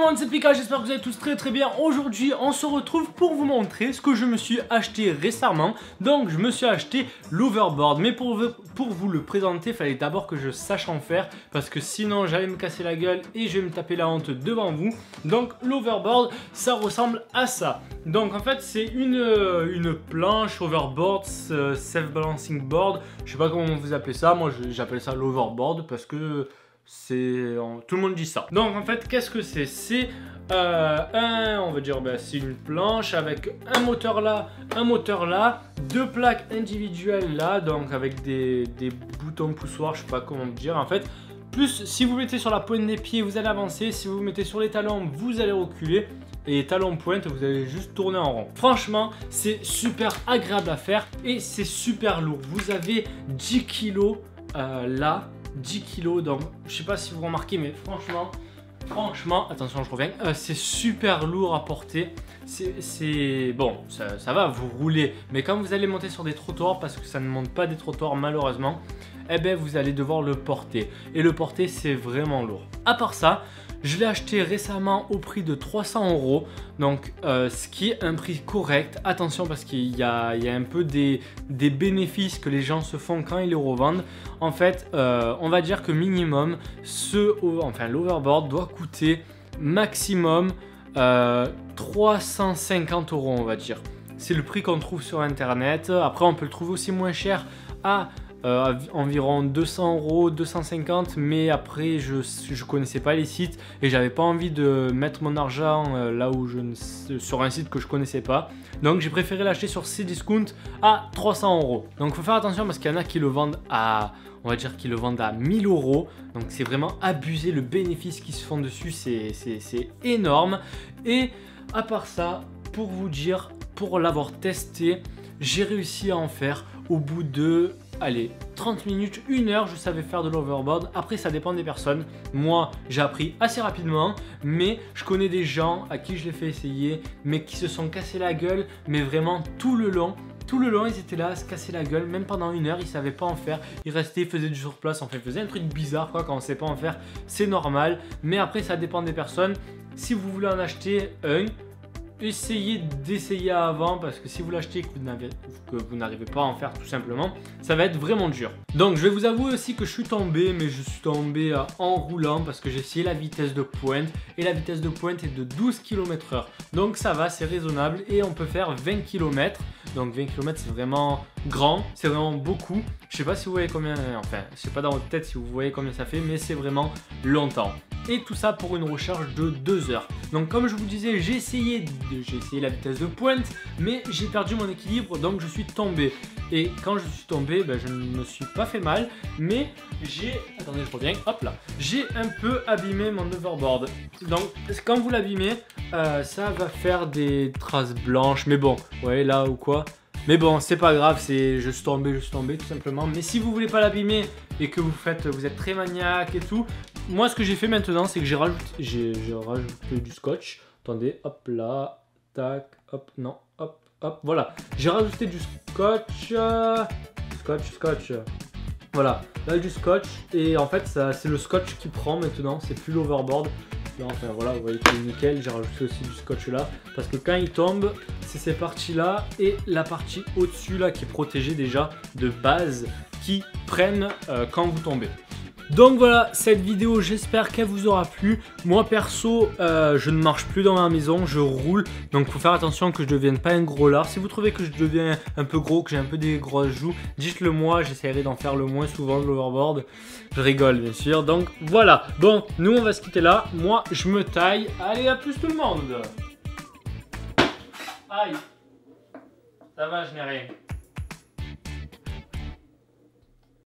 monde, c'est Pika, j'espère que vous allez tous très bien. Aujourd'hui, on se retrouve pour vous montrer ce que je me suis acheté récemment. Donc, je me suis acheté l'overboard. Mais pour vous le présenter, il fallait d'abord que je sache en faire. Parce que sinon, j'allais me casser la gueule et je vais me taper la honte devant vous. Donc, l'overboard, ça ressemble à ça. Donc, en fait, c'est une planche overboard, self-balancing board. Je sais pas comment vous appelez ça. Moi, j'appelle ça l'overboard parce que... tout le monde dit ça. Donc en fait, qu'est-ce que c'est? C'est on va dire, c'est une planche avec un moteur là, deux plaques individuelles là, donc avec des boutons poussoirs, je sais pas comment dire. En fait, plus si vous mettez sur la pointe des pieds, vous allez avancer. Si vous mettez sur les talons, vous allez reculer. Et talons pointe, vous allez juste tourner en rond. Franchement, c'est super agréable à faire et c'est super lourd. Vous avez 10 kilos là. 10 kilos, donc je sais pas si vous remarquez, mais franchement, attention, je reviens, c'est super lourd à porter. C'est bon, ça va, vous roulez, mais quand vous allez monter sur des trottoirs, parce que ça ne monte pas des trottoirs malheureusement, eh ben vous allez devoir le porter, et le porter c'est vraiment lourd. À part ça, je l'ai acheté récemment au prix de 300 €, donc ce qui est un prix correct. Attention parce qu'il y a un peu des bénéfices que les gens se font quand ils les revendent. En fait, on va dire que minimum, l'overboard doit coûter maximum 350 €, on va dire. C'est le prix qu'on trouve sur internet. Après, on peut le trouver aussi moins cher à... environ 200 €, 250, mais après je connaissais pas les sites et j'avais pas envie de mettre mon argent là où sur un site que je connaissais pas, donc j'ai préféré l'acheter sur Cdiscount à 300 €. Donc faut faire attention parce qu'il y en a qui le vendent à, on va dire qu'ils le vendent à 1000 €, donc c'est vraiment abusé. Le bénéfice qu'ils se font dessus, c'est énorme. Et à part ça, pour vous dire, pour l'avoir testé, j'ai réussi à en faire au bout de... allez, 30 minutes, 1 heure, je savais faire de l'overboard. Après, ça dépend des personnes. Moi, j'ai appris assez rapidement, mais je connais des gens à qui je l'ai fait essayer, mais qui se sont cassés la gueule, mais vraiment tout le long. Tout le long, ils étaient là à se casser la gueule, même pendant 1 heure, ils savaient pas en faire. Ils restaient, ils faisaient du surplace, enfin, ils faisaient un truc bizarre, quoi, quand on sait pas en faire, c'est normal. Mais après, ça dépend des personnes. Si vous voulez en acheter un, essayez d'essayer avant, parce que si vous l'achetez et que vous n'arrivez pas à en faire tout simplement, ça va être vraiment dur. Donc je vais vous avouer aussi que je suis tombé, mais je suis tombé en roulant parce que j'ai essayé la vitesse de pointe et la vitesse de pointe est de 12 km/h. Donc ça va, c'est raisonnable et on peut faire 20 km. Donc 20 km c'est vraiment grand, c'est vraiment beaucoup. Je sais pas si vous voyez combien, enfin je sais pas dans votre tête si vous voyez combien ça fait, mais c'est vraiment longtemps. Et tout ça pour une recharge de 2 heures. Donc comme je vous disais, j'ai essayé la vitesse de pointe, mais j'ai perdu mon équilibre, donc je suis tombé. Et quand je suis tombé, je ne me suis pas fait mal, mais j'ai... attendez, je reviens, hop là. J'ai un peu abîmé mon overboard. Donc quand vous l'abîmez, ça va faire des traces blanches, mais bon, vous voyez là ou quoi. Mais bon, c'est pas grave, je suis tombé tout simplement. Mais si vous voulez pas l'abîmer et que vous êtes très maniaque et tout, moi ce que j'ai fait maintenant, c'est que j'ai rajouté du scotch. Attendez, hop là, tac, hop, non, hop, hop, voilà. J'ai rajouté du scotch, scotch. Voilà, là du scotch et en fait c'est le scotch qui prend maintenant, c'est plus l'overboard. Là, enfin voilà, vous voyez qu'il est nickel. J'ai rajouté aussi du scotch là parce que quand il tombe, c'est ces parties là et la partie au-dessus là qui est protégée déjà de base qui prennent quand vous tombez. Donc voilà, cette vidéo, j'espère qu'elle vous aura plu. Moi perso, je ne marche plus dans ma maison, je roule. Donc il faut faire attention que je ne devienne pas un gros lard. Si vous trouvez que je deviens un peu gros, que j'ai un peu des grosses joues, dites-le moi, j'essaierai d'en faire le moins souvent de l'overboard. Je rigole bien sûr, donc voilà. Bon, nous on va se quitter là. Moi je me taille. Allez, à plus tout le monde. Aïe. Ça va, je n'ai rien.